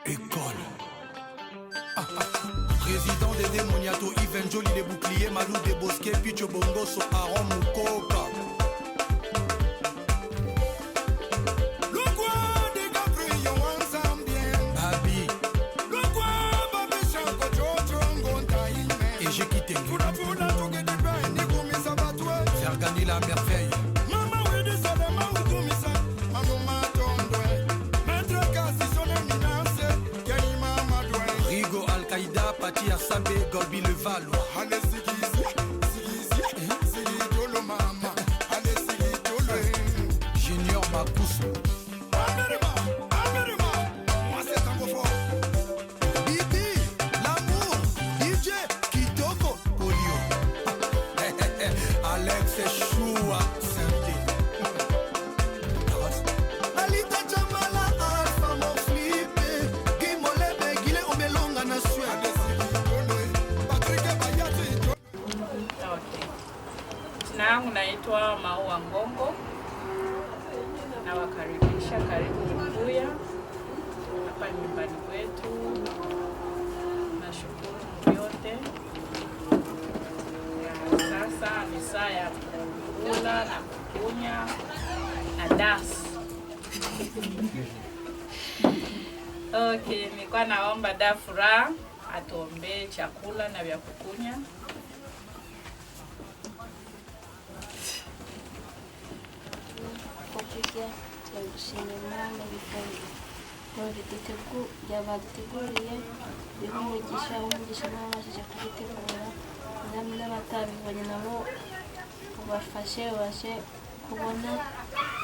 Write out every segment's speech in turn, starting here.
École. Président des démoniato, Yves Njoli les boucliers, Malou des Bosquets, Picho Bongo, So Aaron Mukoka. Et j'ai quitté faire gagner la merveille. Rigo Al-Qaïda, Pati Assabe, Golbi le Valois. Junior Makousou. Nangu naitwa Maua Ngongo, na wakaribisha, karibu Mbuya hapa nyumbani kwetu. Nashukuru yote. Sasa ni saa ya kula na kukunya na dasi. Okay, nilikuwa naomba Dafura atuombee chakula na vya kukunya. Imana bifunze byabaduteguriye umugisha n'ababashije kubitegura n'abatabibonye nabo ubafashe ubashe kubona.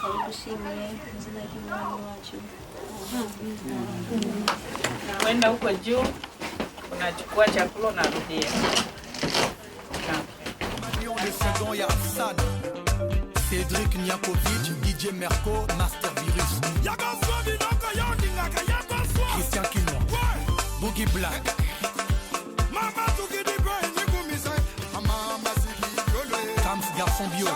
Babigushimiye mu izina ry'Umwami wacu. Kwenda huko juu unachukua chakula unarudia. Cédric Niakovic, DJ Merco, Master Virus. Christian Kinois, Boogie Black. Kams Garçon Bio.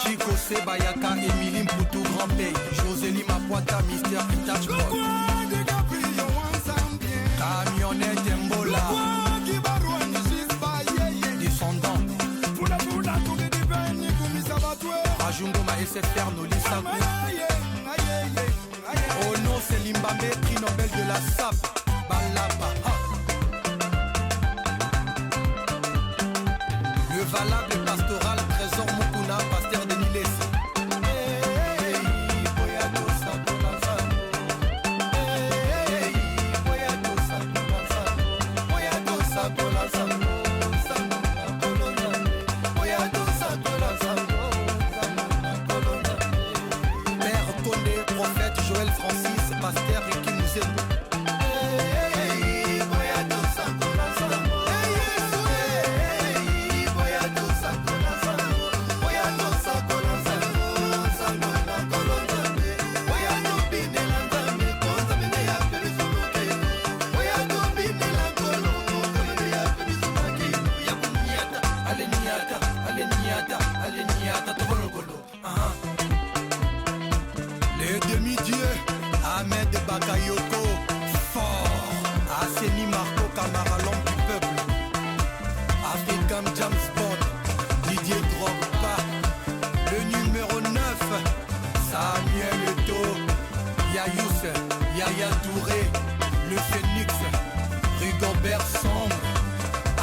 Chico Sebayaka, Emilie Mpoutou, Grand Pays. Josélie Mapoita, Mister Touch Boy. Camionnette Mbola. Descendant. Rajungo ma SFR Nolisa. Oh non, c'est Limbambe, prix Nobel de la SAP. Balaba. Le valable pastoral, trésor Mukuna, pasteur de Niles. Pasteur et qui nous aime. Les demi-dieux Ahmed Bakayoko, fort. Asseni Marco Camara, l'homme du peuple. African James Bond, Didier Drogba. Le numéro 9, Samuel Eto'o, Yayous, Yaya Touré, le Phénix, Rigobert Sombre,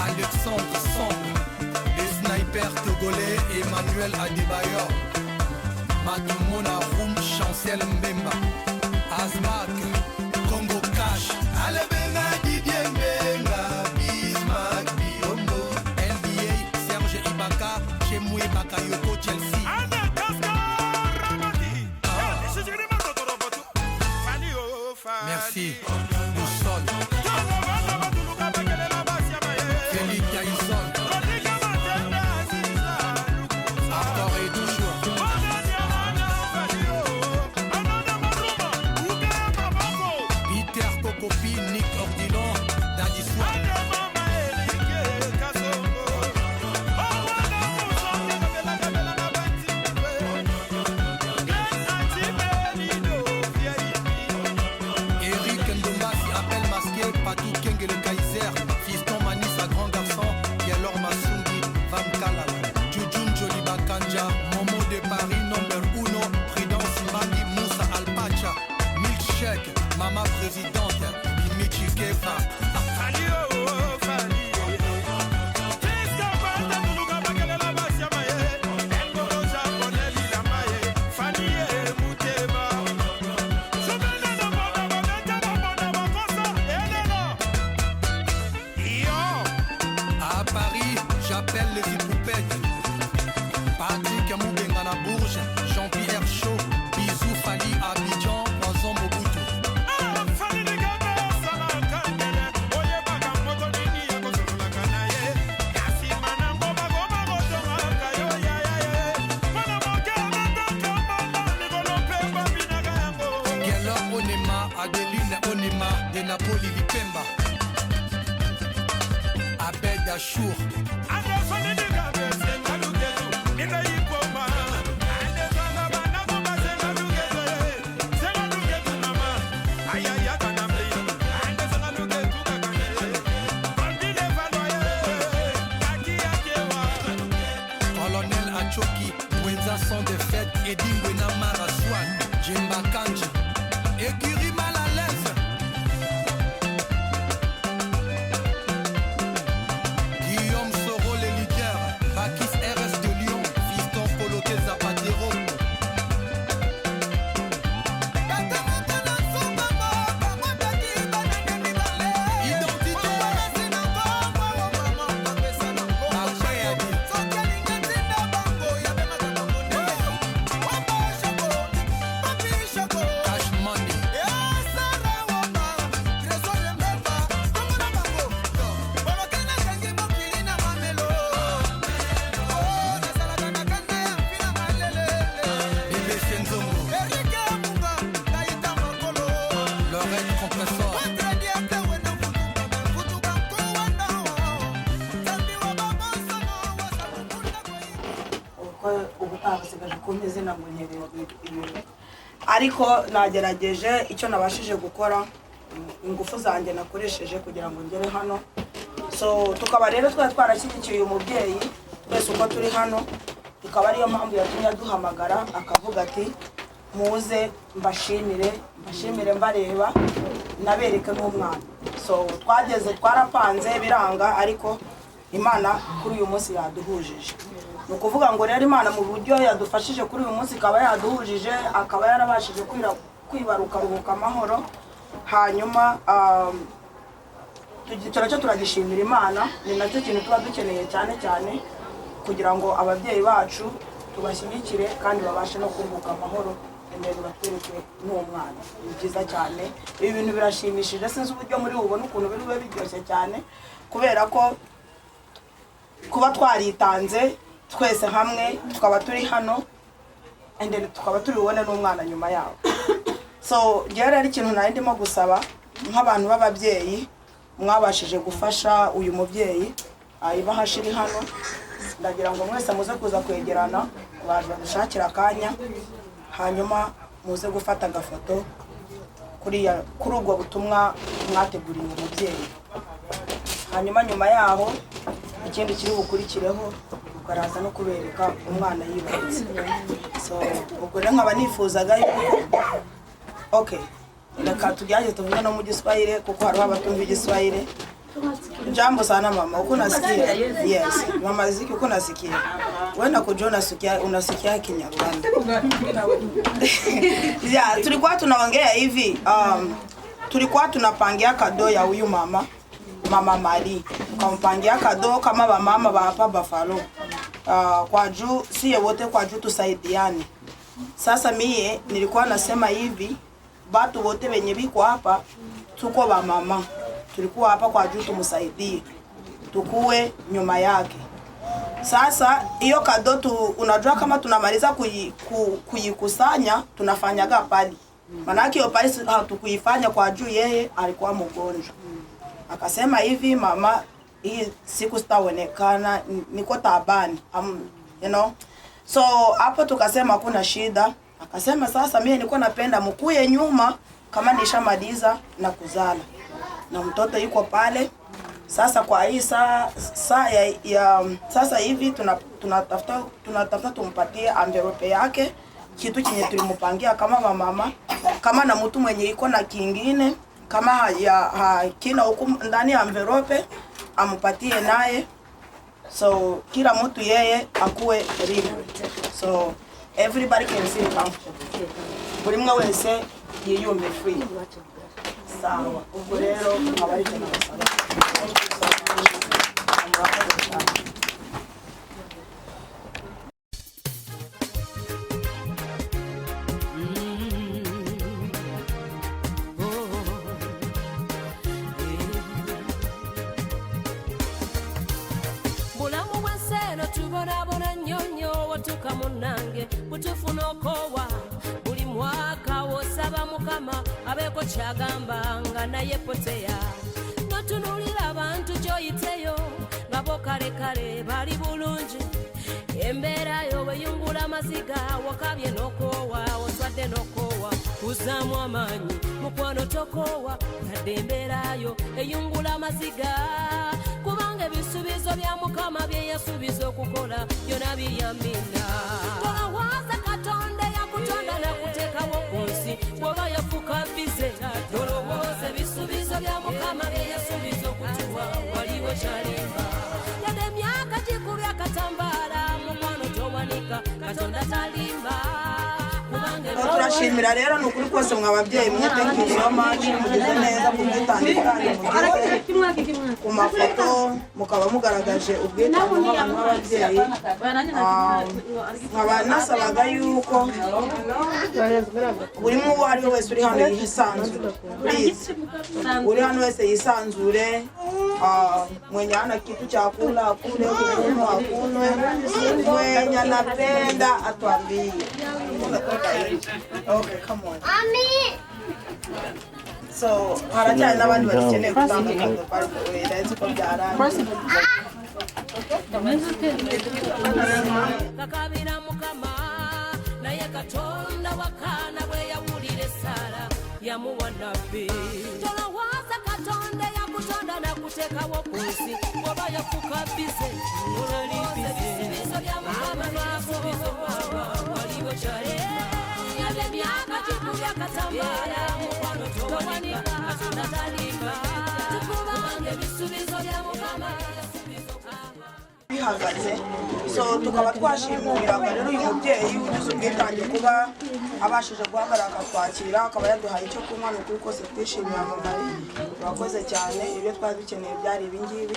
Alexandre Sombre, les snipers togolais, Emmanuel Adebayor, Matumona Roum, Chancel Mbemba. Azmak, Congo Cash, Alebenga, Didier Mbenga, Bismarck, Biombo, NBA, Serge Ibaka, Chemoué Bakayoko, Chelsea. Merci, Boussol. Félix Taïson. Encore et toujours. Peter Kokopi, Nick Ordilon, Daddy Swag. chèque, maman présidente, Imichi Keva. À Paris, j'appelle les hippoupètes. Patrick Moubenga na Bourges, Jean-Pierre Chaud, Bisou Fali Abidjan, Poison Mobutu. Gelo Onema, Adeline Onema, de Napoli Lipemba. Abed Achour. Colonel Achoki, Wenza sans défaite, Edingwena Maraswan, Jemba Kanji, Ekiri mal à l'aise. Guillaume Soro, les leaders, Bakis RS de Lyon, Fiston Poloke Zapatero. ariko nagerageje icyo nabashije gukora ingufu zanjye nakoresheje kugira ngo ngere hano. So tukaba rero twarashyigikiye uyu mubyeyi twese uko turi hano, ikaba ariyo mpamvu yatumye duhamagara akavuga ati muze mbashimire mbareba nabereke n'umwana. So twarapanze biranga, ariko Imana kuri uyu munsi yaduhujije. Ni ukuvuga ngo rero Imana mu buryo yadufashije kuri uyu munsi ikaba yaduhujije, akaba yarabashije kwibaruka ruhuka amahoro. Hanyuma turacyo turagishimira Imana, ni nacyo kintu tuba dukeneye cyane cyane kugira ngo ababyeyi bacu tubashyigikire kandi babashe no kuruhuka amahoro imbere batwereke n'umwana. Ni byiza cyane, ibi bintu birashimishije. Sinzi uburyo muri bubone ukuntu biri biryoshye cyane, kubera ko kuba twaritanze twese hamwe tukaba turi hano and tukaba turi bubone n'umwana nyuma yawo. So rero ari ikintu nari ndimo gusaba nk'abantu b'ababyeyi mwabashije gufasha uyu mubyeyi ayibahashiri hano, ndagira ngo mwese muze kuza kwegerana baje badushakira akanya, hanyuma muze gufata agafoto kuri ubwo butumwa mwateguriye umubyeyi. Hanyuma nyuma yaho ikindi kiri bukurikireho ukaraza no kubereka umwana yibarutse. So ubwo rero nkaba nifuzaga yuko okay, reka tugerageze tuvuge no mu Giswahili kuko hariho abatumva Igiswahili. Jambo sana mama, uko nasikia? Yes, mama Ziki uko nasikia? Wewe na kujona unasikia Kinyarwanda. Yeah, tulikuwa tunaongea hivi, tulikuwa tunapangia kado ya huyu Mama Mari. Tukampangia kado kama ba mama ba hapa Buffalo. Kwa juu siye wote kwa juu tusaidiane. Sasa mie nilikuwa nasema hivi, batu wote wenye biko hapa tuko ba mama. Tulikuwa hapa kwa juu tumusaidie, tukue nyuma yake. Sasa hiyo kado unajua kama tunamaliza kuyikusanya tunafanyaga pali. Manake hiyo pali hatukuifanya kwa juu yeye alikuwa mgonjwa. Akasema hivi, mama, hii siku sitaonekana, niko tabani, you know. So hapo tukasema kuna shida. Akasema sasa mimi nilikuwa napenda mkuye nyuma kama nishamaliza na kuzala. Na mtoto yuko pale. Sasa kwa hii sasa hivi tunatafuta tumpatie envelope yake kitu chenye tulimupangia kama mama, kama na mtu mwenye iko na kingine kama hakina huku ndani ya envelope amupatie naye, so kila mtu yeye akuwe libre, so everybody can feel comfortable, buri mwe wese yiyumve free. Sawa, ubwo rero abari cyane basaba butufunokowa buli mwaka wosaba mukama abeko kyagamba nga naye poteya notunulira abantu gyoyiteyo nga bo kale bali bulungi embeera yo weyungula amaziga wakabye nokowa oswadde nokowa kuzaamu amaanyi mukwano tokowa yadde embeera yo eyungula amaziga kubanga ebisuubizo bya mukama bye yasuubiza okukola byonna biryamina. Tolowooza katonda yakutonda nakuteekawo ku nsi bw'oba yafuka bize, tolowooza ebisuubizo bya mukama bye yasuubiza okutuwa waliwo kyalimba. Yadde emyaka gikubya akatambaala mukwano towanika katonda talimba. Turashimira rero nukuri kose mwa ababyeyi mwe, thank you so much, mugize neza kubwitandukanye ku mafoto mukaba mugaragaje ubwitange n'abantu b'ababyeyi. Nkaba nasabaga yuko buri umwe ari wese uri hano yisanzure, please uri hano wese yisanzure, mwenye ana kitu cha kula akule, kunywa akunywe, mwenye anapenda atuambie. Okay, come on. Mommy. So, haracyari n'abandi bakeneye gutanga pari kwera etse ko byaranye. Kakabira mukama naye katonda wakana bwe yawulire Sara yamuwa nabbi. Tolowooza katonda yakutonda nakuteekawo ku nsi bw'oba yafuka bize olali bize bya mukama byasuubiza okutuwa waliwo kyalema. Yadde emyaka gikubya akatambaala mukwano towanika katonda talimba. Tukubanga ebisuubizo bya mukama yasuubiza okutuwa bihagaze. So tukaba twashimira rero uyu mubyeyi ugize ubwitange kuba abashije guhagarara akatwakira akaba yaduhaye icyo kunywa, ni ukuri kose twishimiye amamari, turakoze cyane, ibyo twari dukeneye byari ibingibi.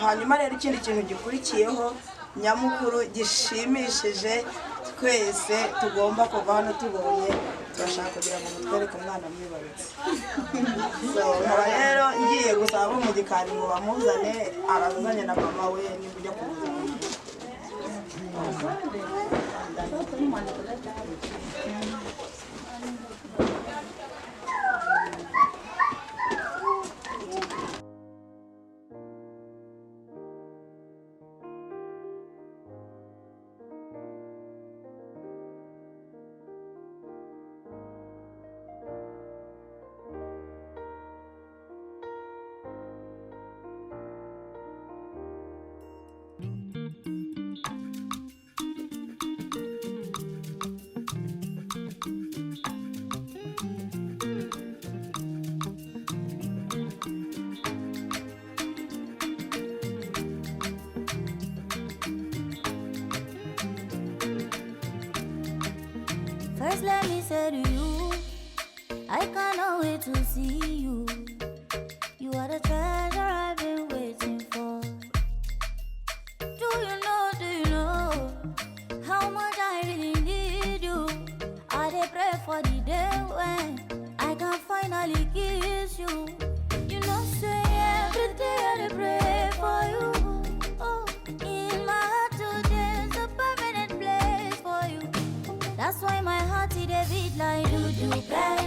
Hanyuma rero ikindi kintu gikurikiyeho nyamukuru gishimishije twese tugomba kuva hano tubonye, turashaka kugira ngo mutwereke umwana mwibarutse. So nkaba rero ngiye gusaba mu gikari ngo bamuzane, arazanye na mama we n'ibyo kumuzana. First, let me say to you, I cannot wait to see you. You are the treasure I've been waiting for. Do you know how much I really need you? I dey pray for the day when I can finally kiss you. You know, say every day I dey pray for you. Oh, in my heart today's a permanent place for you. That's why my heart it a beat like do bad.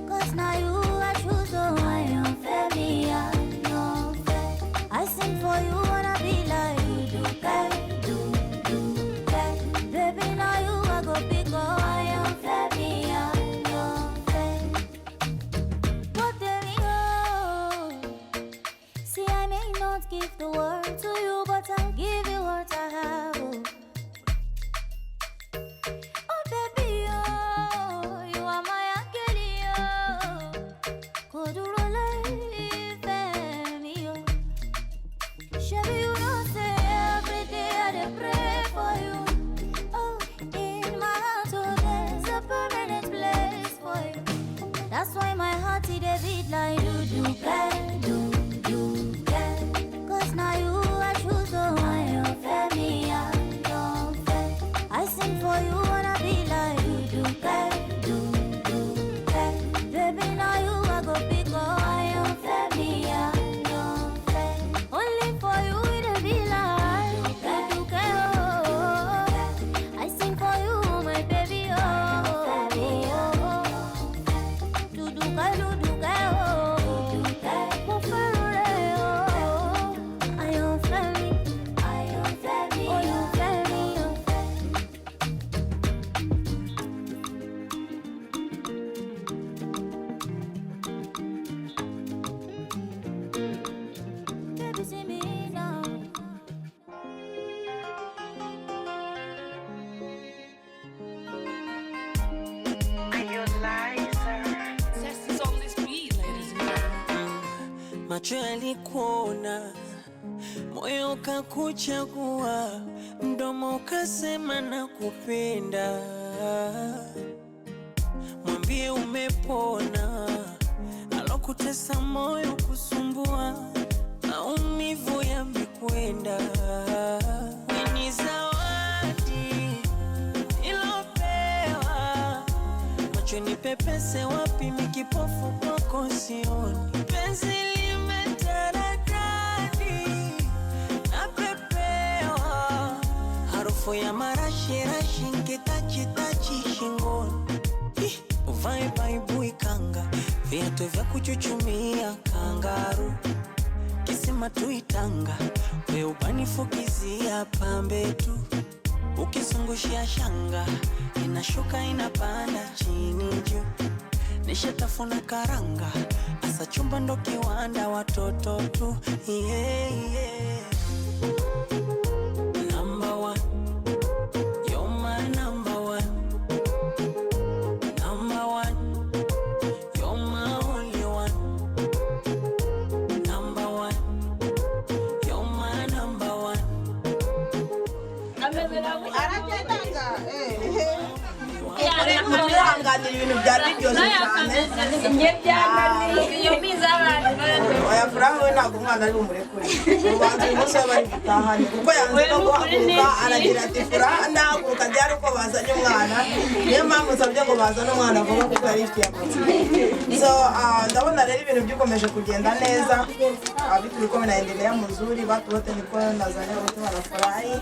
Cause now you I choose, so I am fair, me I am fair. I sing for you wanna be like do bad. Baby now you I go big, oh I am fair, me I am fair. But there we go. See I may not give the world to you, but I'll give you what I have. Oh. like do cause now you I choose, so I don't fair me, I don't fair. I sing for you, wanna be like do baby, now you I go big, oh, I don't fair me, I don't fair. Only for you it'll be like do oh. I sing for you, my baby, oh. Do I don't fair me, oh, you fair me, oh. Baby, see me now. Macho yalikuona, moyo ukakuchagua, mdomo ukasema nakupenda. Mwambie umepona, alokutesa moyo kusumbua, maumivu yamekwenda. Wewe ni zawadi ilopewa, macho nipepese wapi mikipofu kwako sioni. Penzi harufu ya marashi nkitachi shingoni. Uvae baibui kanga, viatu vya kuchuchumia kangaru. Kisima tuitanga, we ubanifukizia pambe tu. Ukizungushia shanga, inashuka inapanda chini juu. Nishatafuna karanga, asa chumba ndo kiwanda watoto tu. Yeah, yeah. Ibintu byari biryoshye cyane. Oya Frank we ntabwo umwana ari umurekure. Ubanza umunsi bari gutahana kuko yanze no guhaguruka aragira ati Frank ndahaguruka byari uko bazanye umwana. Niyo mpamvu nsabye ngo bazane umwana vuba kuko yari ifite yakoze. So ndabona rero ibintu byukomeje kugenda neza. Vitu vilikuwa vinaendelea mzuri, watu wote nilikuwa nazania wote wanafurahi.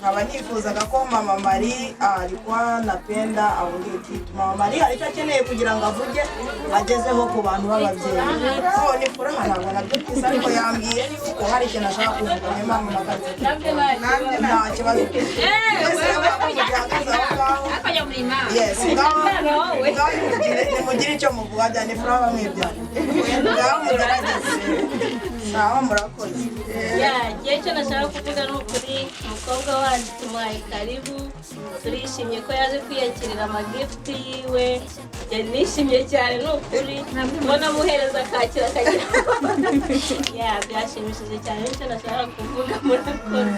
Haba nifuzaga ko Mama Marie alikuwa anapenda avuge kitu. Mama Marie alichokeneye kugira ngo avuge agezeho ku bantu b'ababyeyi. Oh ni furaha ntabwo nabyo kisa ariko yambwiye yuko hari ikintu ashaka kuvuga ni Mama Magaze. Nanjye nta kibazo. Yes, mugire icyo muvuga cyane furaha bamwibya. Ngaho mugerageze. Sawa murakoze. Gihe cyo nashaka kuvuga no kuri umukobwa wacu tumuhaye karibu. Turishimye ko yaje kwiyakirira amagift yiwe. Nishimye cyane no kuri mbona muhereza kakira akagira. Byashimishije cyane cyo nashaka kuvuga murakoze.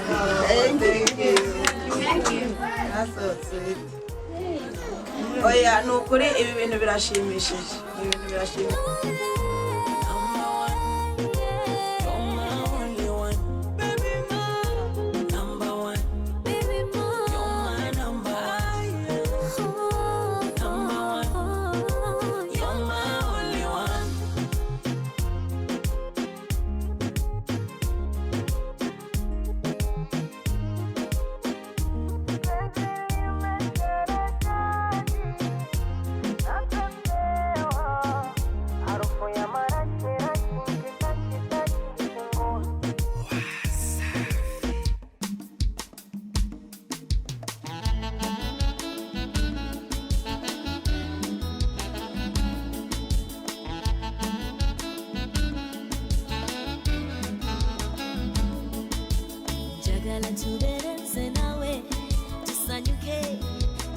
Thank you. That's so sweet. Oya nukuri ibi bintu birashimishije. Ibintu birashimishije.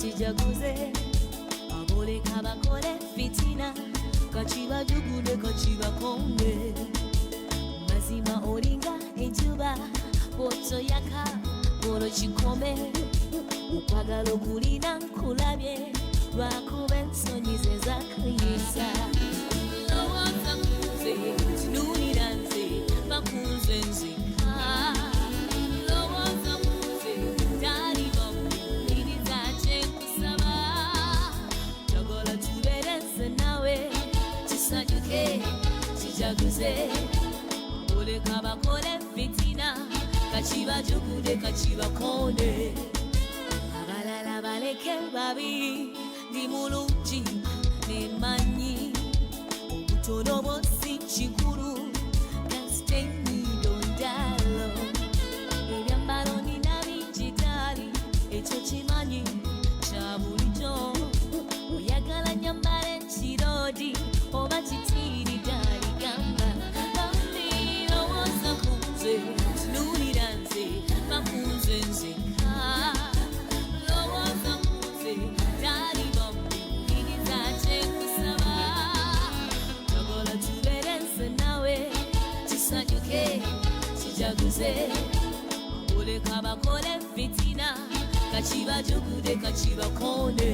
tujaguze abole kabakole fitina kachiba jugule kachiba konde mazima oringa enjuba poto yaka boro chikome ukwagalo kulina kulabye lwakube nsonyize zakuyisa chijaguze oleka bakole fitina kachibajugude kachibakone abalala baleke babi ndi mulungi nemanyi obutono bwosi kikulu kasteni dondalo ebyambalo nina bijitali ekyo kimanyi kya bulijjo oyagala nyambala ekirodi oba kitiri dali gamba bambi lowooza kunze tunuulira nze bakunze nzeka lowooza kunze dali bambi mpuliriza kyekusaba njagala tubeere nze nawe kisanyuke kijaguze oleka bakole fitina kachibajugude kachibakone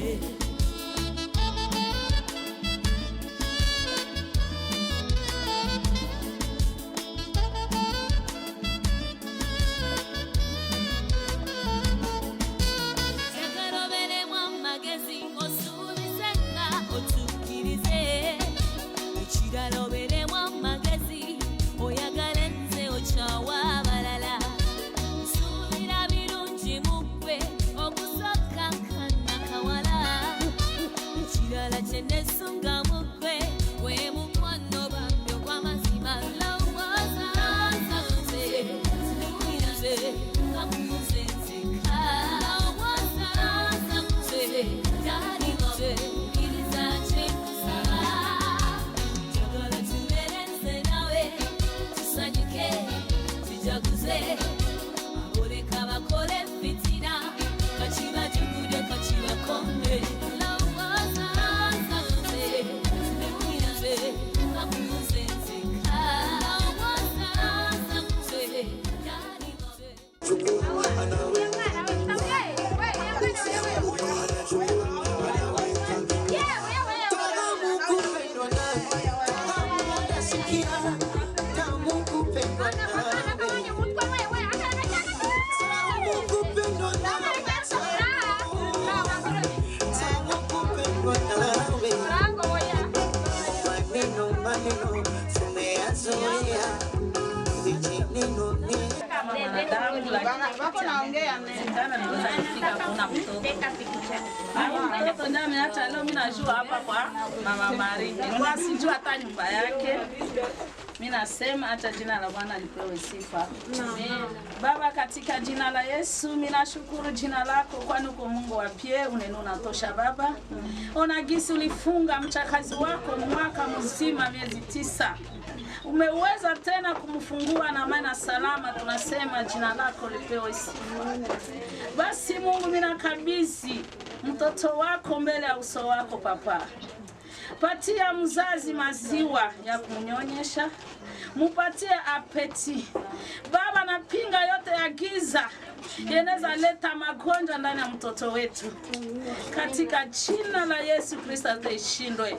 Minasema hata jina la Bwana lipewe sifa. Amen. Baba, katika jina la Yesu minashukuru jina lako, kwani uko Mungu wa pie, uneno unatosha Baba. Ona gisi ulifunga mchakazi wako mwaka mzima miezi 9. Umeweza tena kumfungua na maana salama, tunasema jina lako lipewe sifa. Basi Mungu, minakabidhi mtoto wako mbele ya uso wako Papa. Patia mzazi maziwa ya kunyonyesha, mupatie apeti. Baba, napinga yote ya giza yeneza leta magonjwa ndani ya mtoto wetu. Katika jina la Yesu Kristo atashindwe.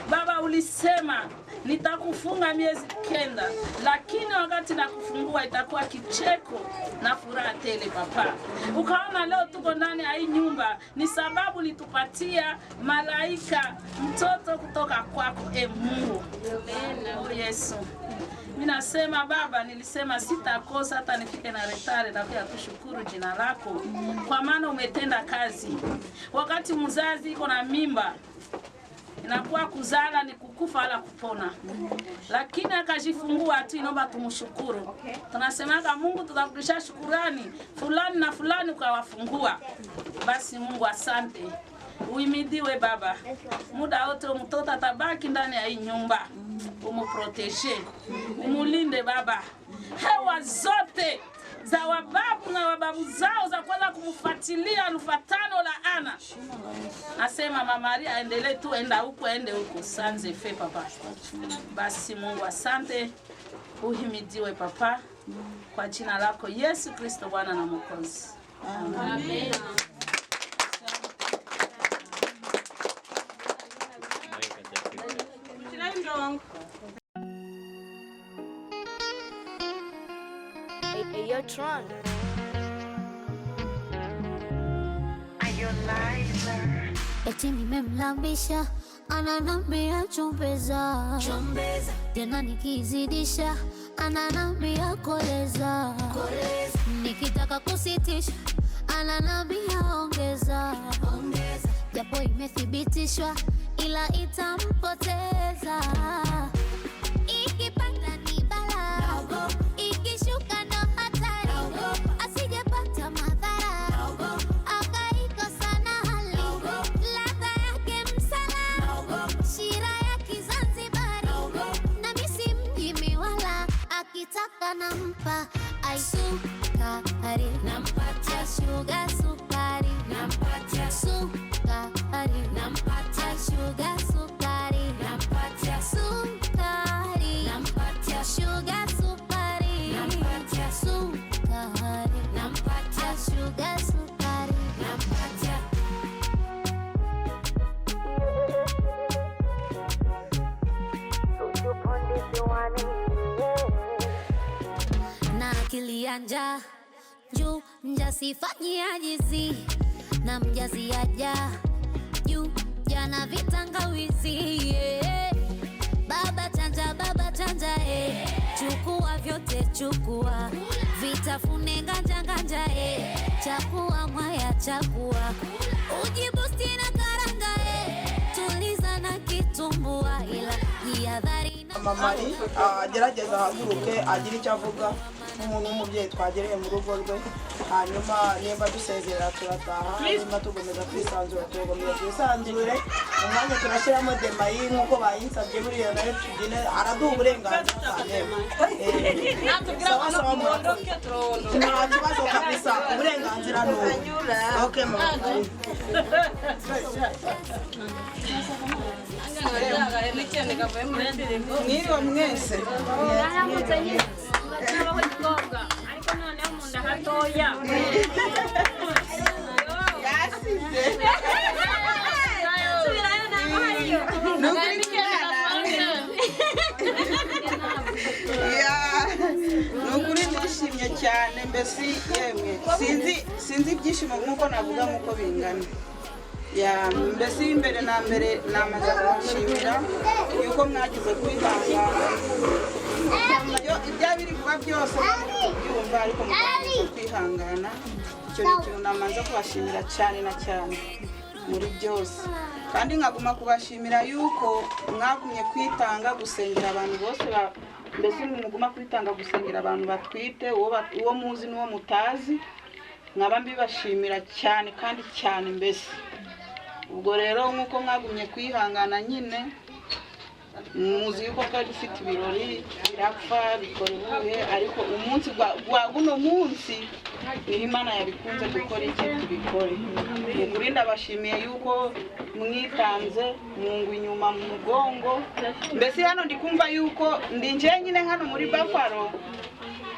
Baba, ulisema nitakufunga miezi 9, lakini wakati nakufungua itakuwa kicheko na furaha tele Papa. Ukaona leo tuko ndani ya hii nyumba ni sababu litupatia malaika mtoto kutoka kwako Mungu. Oh Yesu. Minasema Baba, nilisema sitakosa hata nifike na retare na pia kushukuru jina lako kwa maana umetenda kazi. Wakati mzazi iko na mimba inakuwa kuzala ni kukufa ala kupona, lakini akajifungua tu, inaomba tumshukuru. Tunasemaga Mungu tutakurudisha shukurani fulani na fulani ukawafungua. Basi Mungu asante, uimidiwe Baba. Muda wote mtoto atabaki ndani ya hii nyumba, umuprotege, umulinde Baba. Hewa zote za wababu na wababu zao za kwenda kumfuatilia lufatano la ana. Nasema Mama Maria aendelee tu, enda huko ende huko, sanze fe Papa. Basi Mungu asante, uhimidiwe Papa, kwa jina lako Yesu Kristo Bwana na Mwokozi. Amen. Hey, yo, Tron. Eti nimemlambisha ananambia chombeza, tena nikizidisha ananambia koleza, nikitaka kusitisha ananambia ongeza, japo imethibitishwa ila itampoteza. Ikipanda ni bala, ikishuka ndo hatari, asijepata madhara, akaikosa na hali, ladha yake msala, shira ya Kizanzibari, na misi mjimi wala, akitaka nampa aisukari, nampatia sugar sukari, nampatia sukari, nampatia sugar sukari, nampatia sukari, nampatia sugar sukari, nampatia sukari, nampatia sugar sukari, nampatia. Na akili ya njaa juu mjasifanyi ajizi, na mjazi aja juu jana vitangawizi, yeah. Baba chanja, chukua vyote chukua, vitafune nganja, chakua mwaya chakua, ujibusti na karanga, tuliza na kitumbua, ila jihadhari na Mamari agerageza ahaguruke agira icyo avuga nk'umuntu w'umubyeyi twagereye mu rugo rwe, hanyuma nimba dusezerera turataha, nimba tugomeza kwisanzura tugomeza kwisanzure, umwanya turashyiramo demayi nk'uko bayinsabye buriya nayo tubyine araduha uburenganzira cyane. Nta kibazo kabisa, uburenganzira ni ubu. Okay mama. Mwiriwe mwese. ariko noneho mu nda hatoya nukuri nishimye cyane, mbese yemwe sinzi ibyishimo nk'uko navuga nk'uko bingana. Mbese imbere na mbere namaze kubashimira yuko mwagize kwihangana, ibya biri kuba byose byumva, ariko mwagize kwihangana. Icyo ni ikintu namaze kubashimira cyane na cyane muri byose, kandi nkaguma kubashimira yuko mwagumye kwitanga gusengera abantu bose, mbese muguma kwitanga gusengera abantu batwite, uwo muzi n'uwo mutazi, nkaba mbibashimira cyane kandi cyane. Mbese ubwo rero nk'uko mwagumye kwihangana nyine, muzi yuko twari dufite ibirori birapfa bikora ubuhe, ariko umunsi gwa guno munsi niho Imana yabikunze gukora iki tubikore. Ukuri ndabashimiye yuko mwitanze, mwungu inyuma mu mugongo. Mbese hano ndikumva yuko ndi nje nyine hano muri Buffalo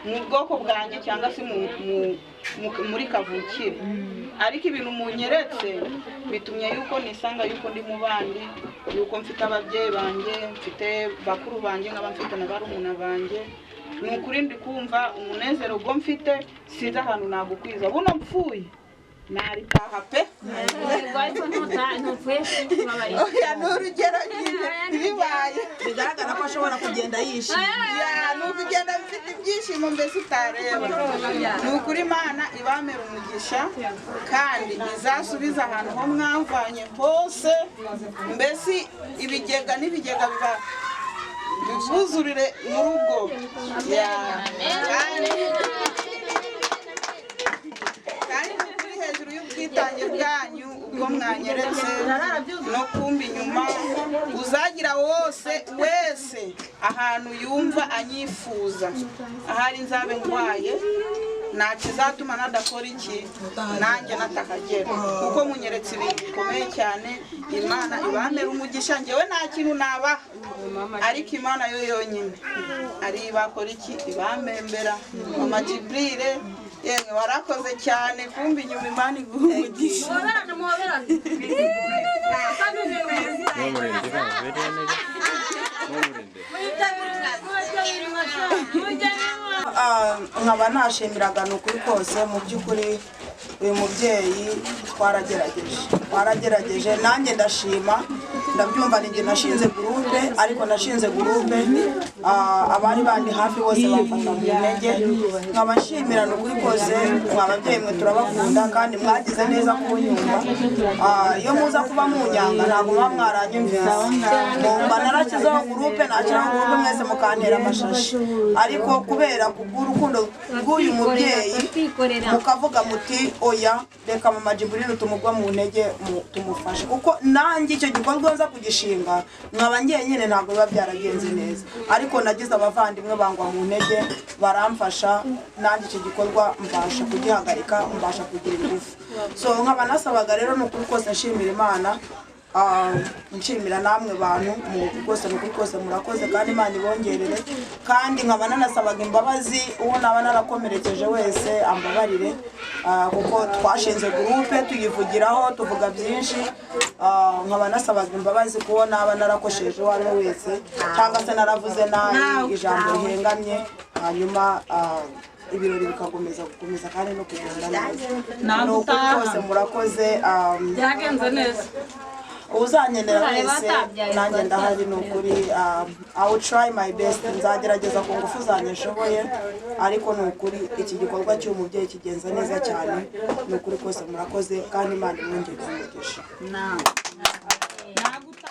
mu bwoko bwanjye cyangwa se muri kavukire, ariko ibintu munyeretse bitumye yuko nisanga yuko ndi mu bandi, yuko mfite ababyeyi banjye, mfite bakuru banjye, nkaba mfite na barumuna banjye. Ni ukuri ndi kumva umunezero ubwo mfite, sinzi ahantu nagukwiza. Buno mpfuye naritaha pe, n'urugero bibaye bigaragara ko ashobora kugenda yishimye, n'ukugenda mfite ibyishimo mbese utareba. Ni ukuri Imana ibamera umugisha, kandi izasubiza ahantu ho mwamvanye hose, mbese ibigega n'ibigega bivuzurire mu rugo. Kandi kuri hejuru y'ubwitange bwanyu ubwo mwanyeretse no kumba inyuma, uzagira wese ahantu yumva anyifuza, ahari nzabe ndwaye, nta kizatuma nadakora iki nanjye natakagera, kuko munyeretse ibintu bikomeye cyane. Imana ibamera umugisha, njyewe nta kintu nabaha, ariko Imana yo yonyine ari bakora iki ibamembera. Mama Jibril yemwe warakoze cyane kumba inyuma, Imana iguha umugisha. nkaba nashimiraga n'ukuri kose. Mu by'ukuri uyu mubyeyi twarageregeje, nanjye ndashima ndabyumva ninjye nashinze gurupe ariko nashinze gurupe abari bandi hafi bose bamfata mu ntege nkaba nshimira n'ukuri kose mwababyeyi mwe turabakunda kandi mwagize neza kunyumva iyo muza kuba munyanga ntabwo muba mwaranyumvise mba narakizeho gurupe nakiraho gurupe mwese mukantera amashashi ariko kubera kubw'urukundo rw'uyu mubyeyi mukavuga muti oya reka mama Jibril tumugwa mu ntege tumufashe kuko nanjye icyo gikorwa nza kugishinga nkaba ngiye nyine ntabwo biba byaragenze neza ariko nagize abavandimwe bangwa mu ntege baramfasha nanjye icyo gikorwa mbasha kugihagarika mbasha kugira ingufu so nkaba nasabaga rero n'ukuri kose nshimira Imana nshimira namwe bantu rwose n'ukuri kose murakoze kandi Imana ibongerere kandi nkaba nanasabaga imbabazi uwo naba narakomerekeje wese ambabarire kuko twashinze gurupe tuyivugiraho tuvuga byinshi nkaba nasabaga imbabazi kuko naba narakosheje uwo ari we wese cyangwa se naravuze nabi ijambo rihengamye hanyuma ibirori bikakomeza kandi no kugenda neza n'ukuri kose murakoze byagenze neza uzanyenera wese nanjye ndahari n'ukuri I will try my best nzagerageza ku ngufu zanyeshoboye ariko n'ukuri iki gikorwa cy'umubyeyi kigenza neza cyane n'ukuri kose murakoze kandi Imana imwongerere umugisha.